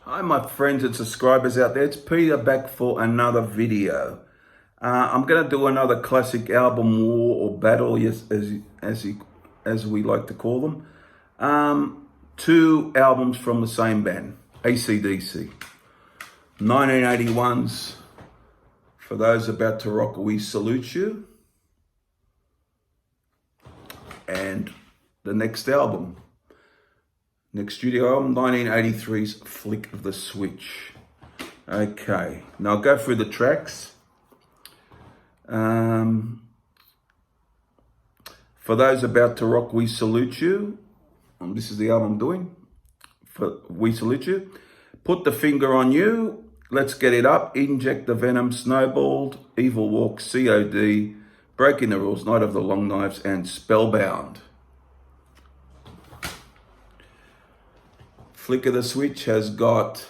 Hi my friends and subscribers out there, it's Peter back for another video. I'm going to do another classic album war or battle, yes, as we like to call them. Two albums from the same band, AC/DC. 1981's For Those About to Rock, We Salute You. And the next album, next studio album, 1983's Flick of the Switch. Okay, now I'll go through the tracks. For Those About to Rock, We Salute You. This is the album I'm doing. For We Salute You. Put the Finger on You. Let's Get It Up. Inject the Venom. Snowballed. Evil Walk. COD. Breaking the Rules. Night of the Long Knives. And Spellbound. Flick of the Switch has got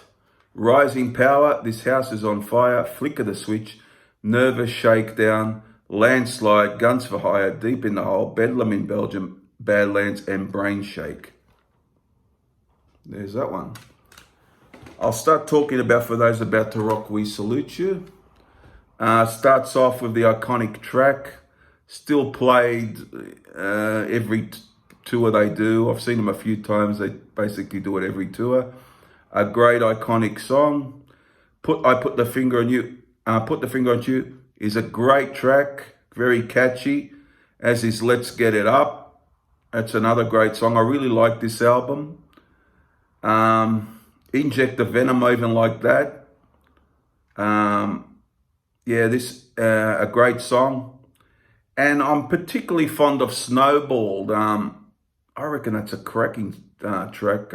Rising Power, This House is on Fire, Flick of the Switch, Nervous Shakedown, Landslide, Guns for Hire, Deep in the Hole, Bedlam in Belgium, Badlands, and Brain Shake. There's that one. I'll start talking about For Those About to Rock, We Salute You. Starts off with the iconic track, still played every tour they do. I've seen them a few times. They basically do it every tour. A great iconic song. I Put the Finger on You. Put the Finger on You is a great track, very catchy. As is Let's Get It Up. That's another great song. I really like this album. Inject the Venom, I even like that. This a great song. And I'm particularly fond of Snowballed. I reckon that's a cracking track.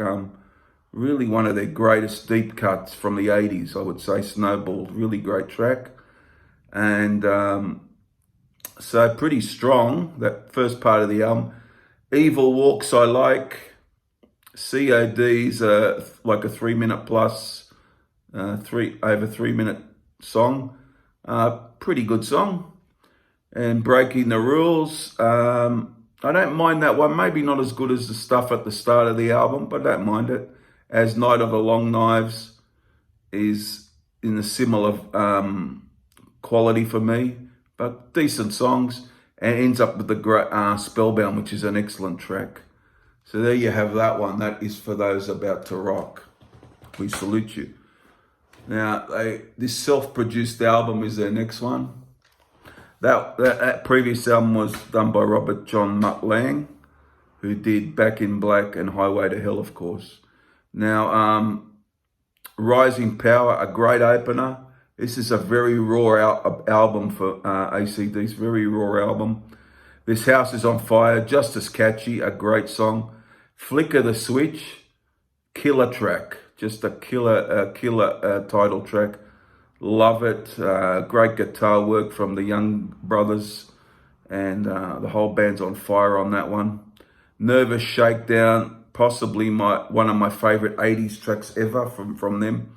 Really one of their greatest deep cuts from the 80s, I would say. Snowballed, really great track. And so pretty strong, that first part of the album. Evil Walks I like. COD's like a 3 minute plus, over 3 minute song. Pretty good song. And Breaking the Rules, I don't mind that one. Maybe not as good as the stuff at the start of the album, but I don't mind it. As Night of the Long Knives is in a similar quality for me, but decent songs, and ends up with the great Spellbound, which is an excellent track. So there you have that one. That is For Those About to Rock. We salute you. Now, this self-produced album is their next one. That previous album was done by Robert John Mutt Lang, who did Back in Black and Highway to Hell, of course. Now, Rising Power, a great opener. This is a very raw album for AC/DC, very raw album. This House is on Fire, just as catchy, a great song. Flick of the Switch, killer track, just a killer title track. Love it. Great guitar work from the Young Brothers, and the whole band's on fire on that one. Nervous Shakedown, possibly one of my favorite 80s tracks ever from them.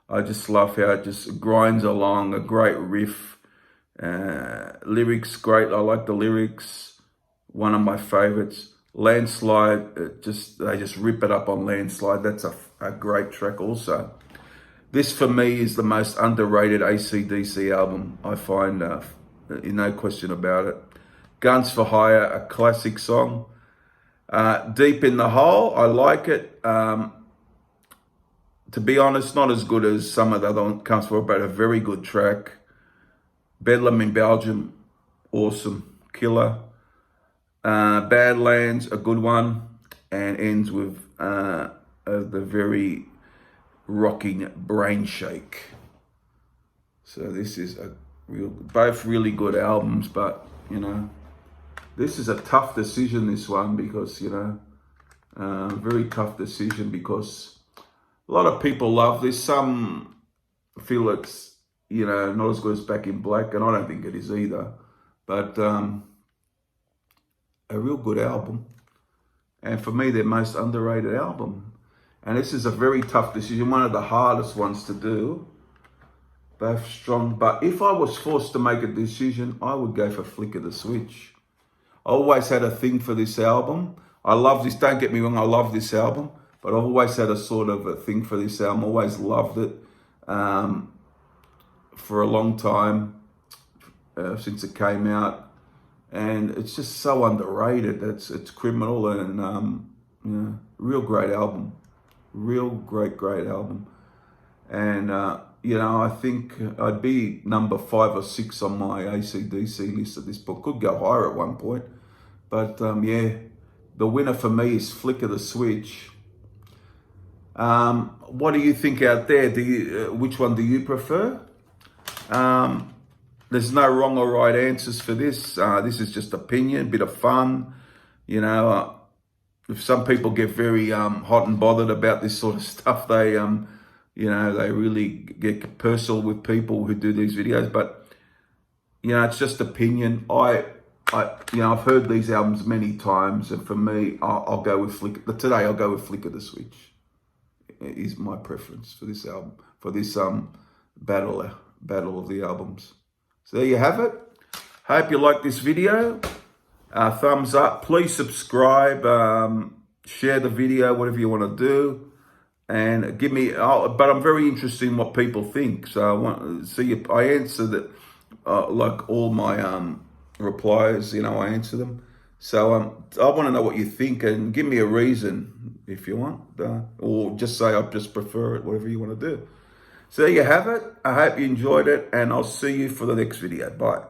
I just love how it just grinds along, a great riff. Lyrics great, I like the lyrics. One of my favorites. Landslide, they just rip it up on Landslide. That's a great track also. This, for me, is the most underrated AC/DC album, I find, no question about it. Guns for Hire, a classic song. Deep in the Hole, I like it. To be honest, not as good as some of the other ones comes for, but a very good track. Bedlam in Belgium, awesome, killer. Badlands, a good one. And ends with the very rocking Brain Shake. So this is both really good albums, but this is a tough decision, this one, because very tough decision, because a lot of people love this. Some feel it's not as good as Back in Black, and I don't think it is either, but a real good album, and for me their most underrated album. And this is a very tough decision, one of the hardest ones to do. Both strong, but if I was forced to make a decision, I would go for Flick of the Switch. I always had a thing for this album. I love this, don't get me wrong, I love this album. but I've always had a sort of a thing for this album. Always loved it for a long time since it came out, and it's just so underrated. It's criminal, and real great album, real great album. And I think I'd be number 5 or 6 on my AC/DC list at this point. Could go higher at one point, but the winner for me is Flick of the Switch. What do you think out there? Which one do you prefer? There's no wrong or right answers for this. This is just opinion, bit of fun. If some people get very hot and bothered about this sort of stuff, they they really get personal with people who do these videos. But it's just opinion. I've heard these albums many times, and for me, I'll go with Flick. Today, I'll go with Flick of the Switch. Is my preference for this album, for this battle of the albums. So there you have it. Hope you like this video. Thumbs up. Please subscribe. Share the video, whatever you want to do. And give me, but I'm very interested in what people think. So I want to see if I answer that, like all my replies, I answer them. So I want to know what you think, and give me a reason if you want, or just say I just prefer it, whatever you want to do. So there you have it. I hope you enjoyed it, and I'll see you for the next video. Bye.